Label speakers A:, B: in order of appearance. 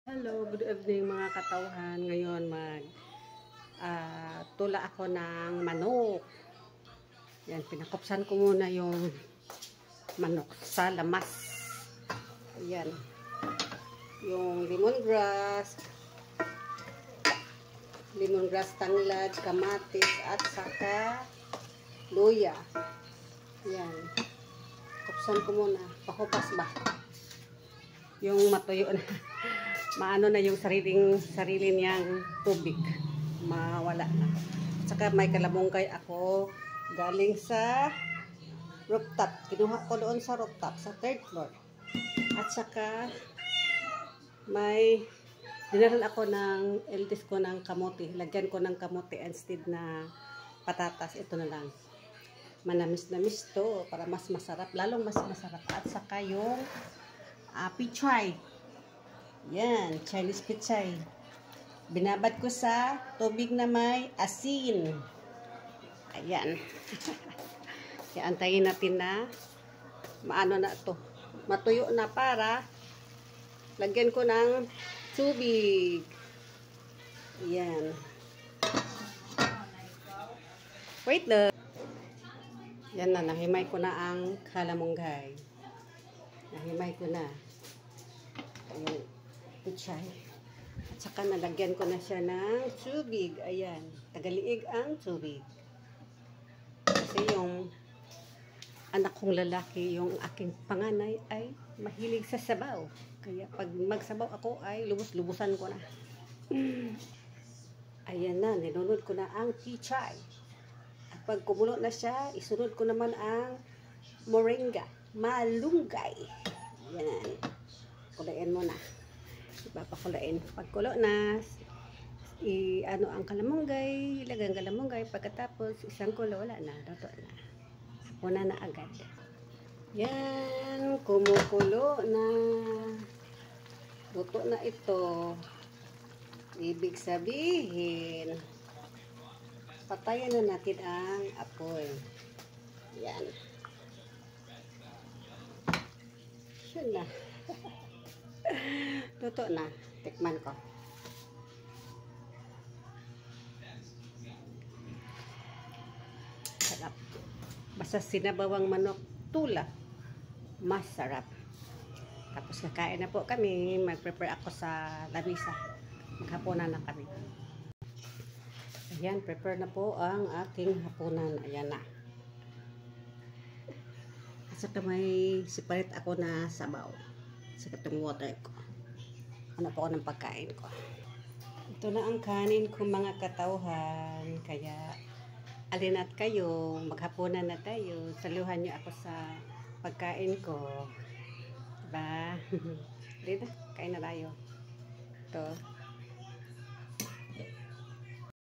A: Hello, good evening mga katauhan. Ngayon tula ako ng manok. Yan, pinakupsan ko muna yung manok sa lamas. Ayan. Yung lemongrass tanglad, kamatis at saka luya. Yan. Kupsan ko muna. Pakupas ba? Yung matuyo na. Maano na yung sarili niyang tubig, mawala na. Saka may kalamungkay ako galing sa rooftop. Kinuha ko doon sa rooftop, sa 3rd floor. At saka may dinaral ako ng eldest ko ng kamote. Lagyan ko ng kamote instead na patatas. Ito na lang. Manamis-namis to para mas masarap. Lalong mas masarap. At saka yung pichay. Yan, Chinese pichay. Binabad ko sa tubig na may asin. Ayan. Kaya antayin natin na maano na to. Matuyo na para lagyan ko ng tubig. Ayan. Wait lang. Yan na, nahimay ko na ang kalamunggay. Nahimay ko na. Ayan. Pichay. At saka nalagyan ko na siya ng tubig. Ayan. Tagaliig ang tubig. Kasi yung anak kong lalaki, yung aking panganay ay mahilig sa sabaw. Kaya pag magsabaw ako ay lubos-lubusan ko na. Ayan na. Ninunod ko na ang pichay. At pag kumulo na siya, isunod ko naman ang moringa. Malunggay. Ayan. Kulain mo na. Ipapakulain. Pagkulo na, ano ang kalamunggay, ilagay ang kalamunggay. Pagkatapos, isang kulo, wala na. Luto na. Una na agad. Yan. Kumukulo na. Luto na ito. Ibig sabihin, patayan na natin ang apoy. Yan. Yun na. Luto na. Tikman ko. Sarap. Basta sinabawang manok tula. Masarap. Tapos kakain na po kami. Mag-prepare ako sa lamisa. Maghapunan na kami. Ayan. Prepare na po ang aking hapunan. Ayan na. At saka may separate ako na sabaw. Sa katong water ko. Ano po ako ng pagkain ko. Ito na ang kanin ko mga katauhan. Kaya alinat kayo. Maghapunan na tayo. Saluhan niyo ako sa pagkain ko. Diba? Dito, kain na tayo. Ito.